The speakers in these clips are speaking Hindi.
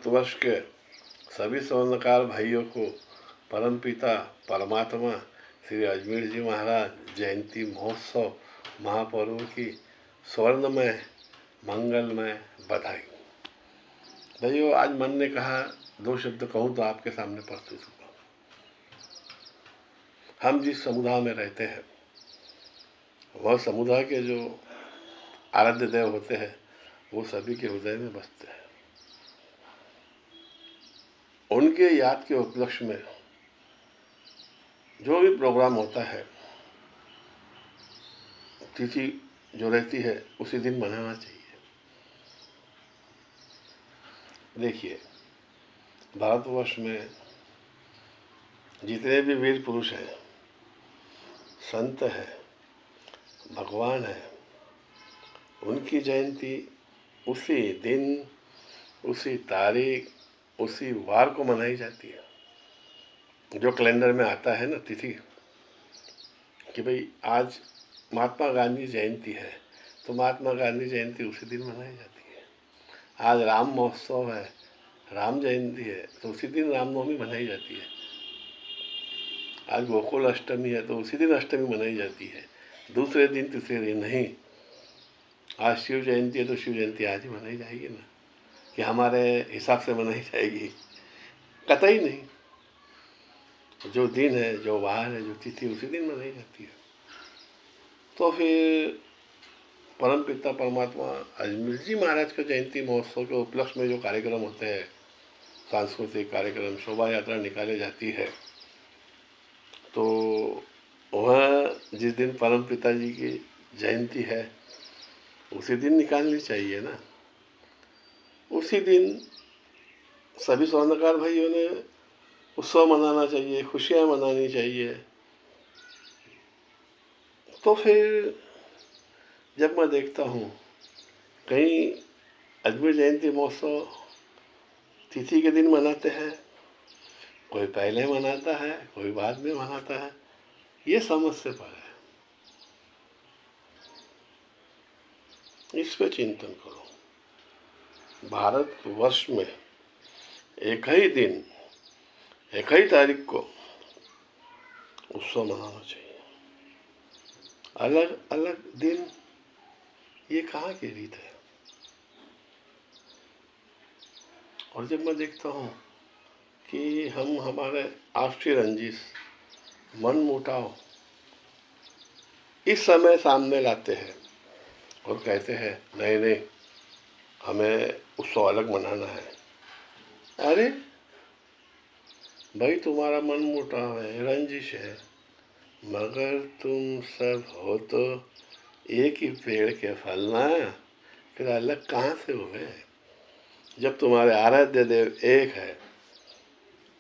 भारतवर्ष के सभी स्वर्णकार भाइयों को परमपिता परमात्मा श्री अजमेर जी महाराज जयंती महोत्सव महापर्व की स्वर्णमय मंगलमय बधाई। भाइयों, आज मन ने कहा दो शब्द कहूँ तो आपके सामने प्रस्तुत हुआ। हम जिस समुदाय में रहते हैं वह समुदाय के जो आराध्य देव होते हैं वो सभी के हृदय में बसते हैं। उनके याद के उपलक्ष्य में जो भी प्रोग्राम होता है, तिथि जो रहती है उसी दिन मनाना चाहिए। देखिए, भारतवर्ष में जितने भी वीर पुरुष हैं, संत हैं, भगवान हैं, उनकी जयंती उसी दिन, उसी तारीख, उसी वार को मनाई जाती है। जो कैलेंडर में आता है ना तिथि कि भाई आज महात्मा गांधी जयंती है, तो महात्मा गांधी जयंती उसी दिन मनाई जाती है। आज राम महोत्सव है, राम जयंती है, तो उसी दिन रामनवमी मनाई जाती है। आज गोकुल अष्टमी है तो उसी दिन अष्टमी मनाई जाती है, दूसरे दिन तीसरे दिन नहीं। आज शिव जयंती है तो शिव जयंती आज ही मनाई जाएगी ना, कि हमारे हिसाब से मनाई जाएगी? कतई नहीं। जो दिन है, जो वार है, जो तिथि, उसी दिन मनाई जाती है। तो फिर परमपिता परमात्मा अजमेर जी महाराज का जयंती महोत्सव के उपलक्ष्य में जो कार्यक्रम होते हैं, सांस्कृतिक कार्यक्रम, शोभा यात्रा निकाली जाती है, तो वह जिस दिन परम पिताजी की जयंती है उसी दिन निकालनी चाहिए ना। उसी दिन सभी स्वर्णकार भाइयों ने उत्सव मनाना चाहिए, खुशियाँ मनानी चाहिए। तो फिर जब मैं देखता हूँ कहीं अजमेर जयंती महोत्सव तिथि के दिन मनाते हैं, कोई पहले मनाता है, कोई बाद में मनाता है, ये समझ से पर है। इस पे चिंतन करो। भारतवर्ष में एक ही दिन, एक ही तारीख को उत्सव मनाना चाहिए। अलग अलग दिन, ये कहाँ की रीत है? और जब मैं देखता हूँ कि हम हमारे आपसी रंजिश, मन मुटाव इस समय सामने लाते हैं और कहते हैं नहीं नहीं, हमें उत्सव अलग मनाना है। अरे भाई, तुम्हारा मन मुटाव है, रंजिश है, मगर तुम सब हो तो एक ही पेड़ के फल ना, फिर अलग कहाँ से हुए? जब तुम्हारे आराध्य देव एक है,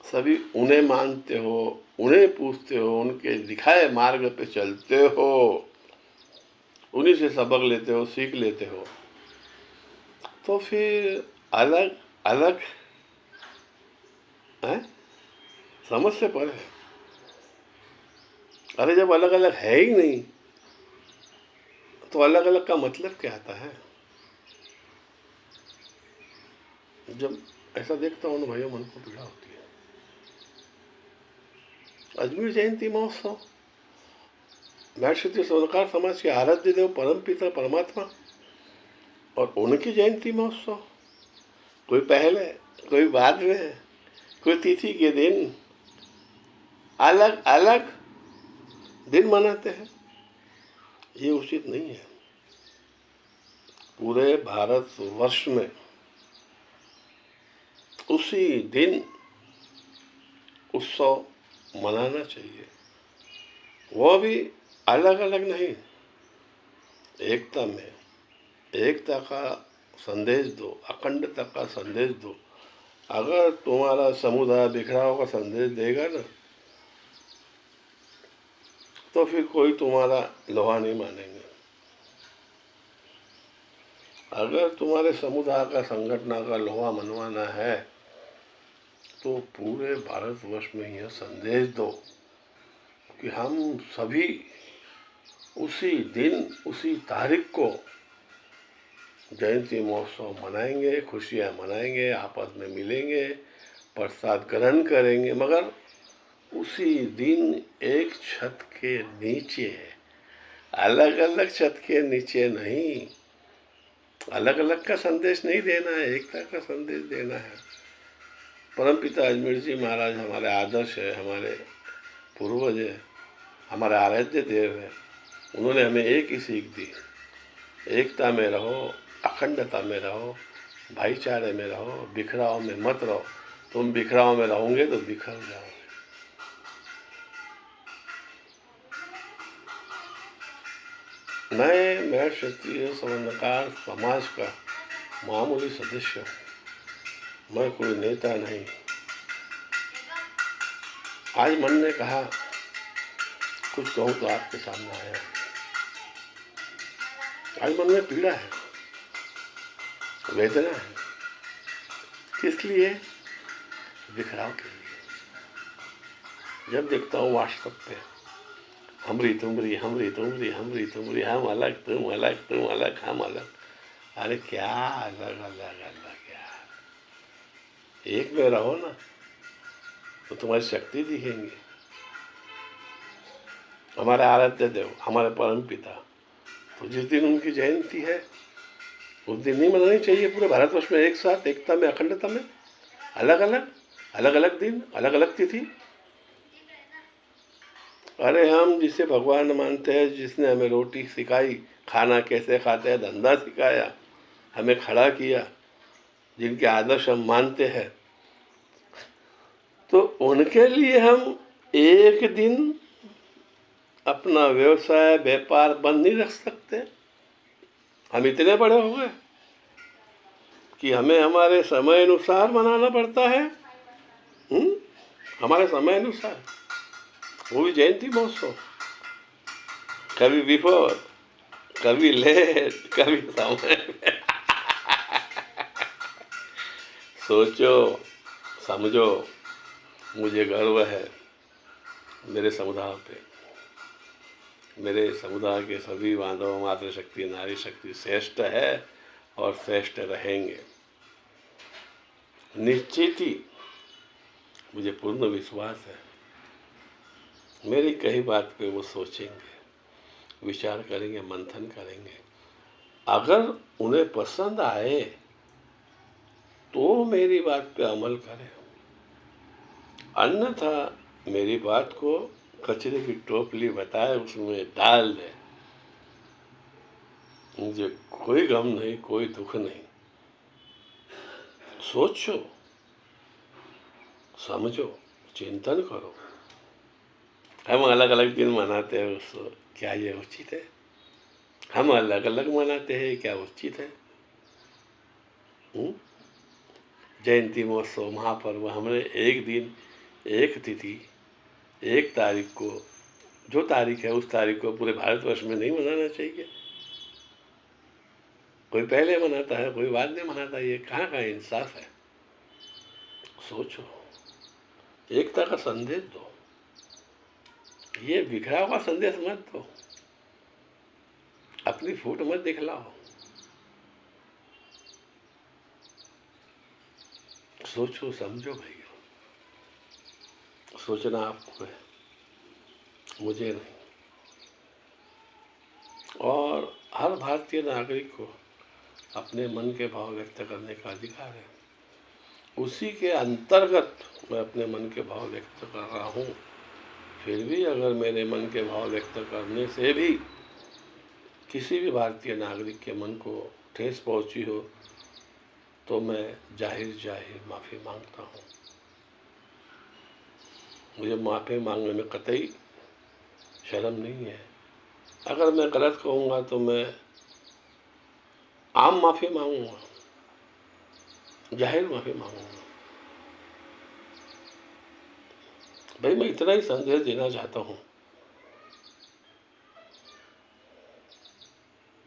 सभी उन्हें मानते हो, उन्हें पूछते हो, उनके दिखाए मार्ग पे चलते हो, उन्हीं से सबक लेते हो, सीख लेते हो, तो फिर अलग अलग है? समझ से पर है। अरे जब अलग अलग है ही नहीं तो अलग अलग का मतलब क्या आता है? जब ऐसा देखता हूँ ना भाइयों, मन को पीड़ा होती है। अजमेर जयंती महोत्सव महर्षि स्वर्णकार समाज के आराध्य देव परम पिता परमात्मा और उनकी जयंती महोत्सव, कोई पहले, कोई बाद में, कोई तिथि के दिन, अलग अलग दिन मनाते हैं, ये उचित नहीं है। पूरे भारतवर्ष में उसी दिन उत्सव मनाना चाहिए, वो भी अलग अलग नहीं, एकता में, एकता का संदेश दो, अखंडता का संदेश दो। अगर तुम्हारा समुदाय बिखराव का संदेश देगा ना, तो फिर कोई तुम्हारा लोहा नहीं मानेंगे। अगर तुम्हारे समुदाय का, संगठन का लोहा मनवाना है तो पूरे भारतवर्ष में यह संदेश दो कि हम सभी उसी दिन, उसी तारीख को जयंती महोत्सव मनाएंगे, खुशियाँ मनाएंगे, आपस में मिलेंगे, प्रसाद ग्रहण करेंगे, मगर उसी दिन एक छत के नीचे, अलग अलग छत के नीचे नहीं। अलग अलग का संदेश नहीं देना है, एकता का संदेश देना है। परमपिता अजमेर जी महाराज हमारे आदर्श है, हमारे पूर्वज है, हमारे आराध्य देव है। उन्होंने हमें एक ही सीख दी, एकता में रहो, अखंडता में रहो, भाईचारे में रहो, बिखराव में मत रहो। तुम बिखराव में रहोगे तो बिखर जाओगे। मैं क्षत्रिय सवर्णकार समाज का मामूली सदस्य हूँ, मैं कोई नेता नहीं। आज मन ने कहा कुछ कहूँ तो आपके सामने आया। आज मन में पीड़ा है, वेदना है। किस लिए? बिखराव के लिए। जब देखता हूँ व्हाट्सएप पे हमरी तुमरी, हमरी तुमरी, हमरी तुमरी, हम अलग तुम अलग, तुम अलग हम अलग। अरे क्या अलग अलग अलग यार, एक में रहो ना तो तुम्हारी शक्ति दिखेंगी। हमारे आराध्य देव, हमारे परम पिता, तो जिस दिन उनकी जयंती है उस दिन नहीं मनानी चाहिए पूरे भारतवर्ष में एक साथ, एकता में, अखंडता में? अलग अलग अलग अलग दिन, अलग अलग तिथि। अरे हम जिसे भगवान मानते हैं, जिसने हमें रोटी सिखाई, खाना कैसे खाते हैं, धंधा सिखाया, हमें खड़ा किया, जिनके आदर्श हम मानते हैं, तो उनके लिए हम एक दिन अपना व्यवसाय व्यापार बंद नहीं रख सकते। हम इतने बड़े हो गए कि हमें हमारे समय अनुसार मनाना पड़ता है। हमारे समय अनुसार, वो भी जयंती महोत्सव, कभी बिफोर, कभी लेट, कभी समय। सोचो, समझो, मुझे गर्व है मेरे समुदाय पे। मेरे समुदाय के सभी बांधव, मातृशक्ति, नारी शक्ति श्रेष्ठ है और श्रेष्ठ रहेंगे, निश्चित ही। मुझे पूर्ण विश्वास है मेरी कही बात पे वो सोचेंगे, विचार करेंगे, मंथन करेंगे। अगर उन्हें पसंद आए तो मेरी बात पे अमल करें, अन्यथा मेरी बात को कचरे की टोपली बताए उसमें डाल दे। मुझे कोई गम नहीं, कोई दुख नहीं। सोचो, समझो, चिंतन करो। हम अलग अलग दिन मनाते हैं उसको, क्या ये उचित है? हम अलग अलग मनाते हैं, क्या उचित है? जयंती महोत्सव, महापर्व, हमने एक दिन, एक तिथि, एक तारीख को, जो तारीख है उस तारीख को पूरे भारतवर्ष में नहीं मनाना चाहिए। कोई पहले मनाता है, कोई बाद में मनाता है। ये कहाँ का इंसाफ है? सोचो, एकता का संदेश दो, ये बिखराव का संदेश मत दो। अपनी फूट मत दिखलाओ। सोचो, समझो भैया। सोचना आपको है, मुझे नहीं। और हर भारतीय नागरिक को अपने मन के भाव व्यक्त करने का अधिकार है। उसी के अंतर्गत मैं अपने मन के भाव व्यक्त कर रहा हूँ। फिर भी अगर मेरे मन के भाव व्यक्त करने से भी किसी भी भारतीय नागरिक के मन को ठेस पहुँची हो तो मैं जाहिर माफ़ी मांगता हूँ। मुझे माफ़ी मांगने में कतई शर्म नहीं है। अगर मैं गलत कहूँगा तो मैं आम माफ़ी मांगूंगा, जाहिर माफ़ी मांगूंगा। भाई मैं इतना ही संदेश देना चाहता हूँ।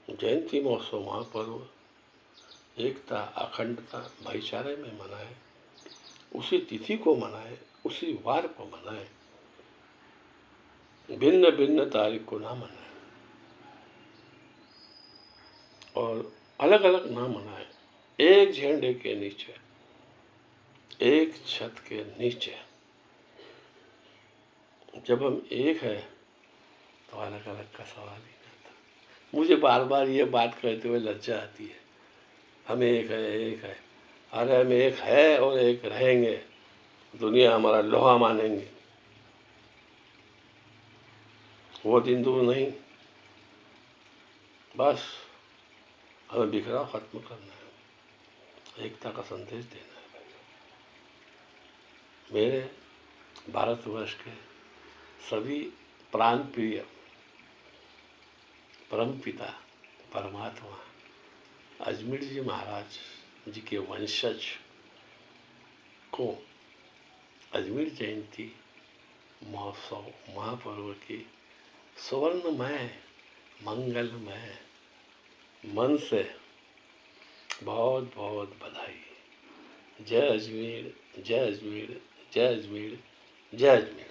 जयंती महोत्सव, महापर्व, एकता, अखंडता, भाईचारे में मनाए, उसी तिथि को मनाए, उसी वार को मनाए, भिन्न भिन्न तारीख को ना मनाए। और अलग अलग ना मनाएं, एक झंडे के नीचे, एक छत के नीचे जब हम एक है तो अलग अलग का सवाल ही नहीं आता। मुझे बार बार ये बात कहते हुए लज्जा आती है, हम एक है, एक है। अरे हम एक है और एक रहेंगे, दुनिया हमारा लोहा मानेंगे, वो दिन दूर नहीं। बस हमें बिखराव खत्म करना है, एकता का संदेश देना है भाई। मेरे भारतवर्ष के सभी प्राण प्रिय परमपिता परमात्मा अजमेर जी महाराज जी के वंशज को अजमेर जयंती महोत्सव महापर्व की स्वर्णमय मंगलमय मन से बहुत बहुत बधाई। जय अजमेर, जय अजमेर, जय अजमेर, जय अजमेर।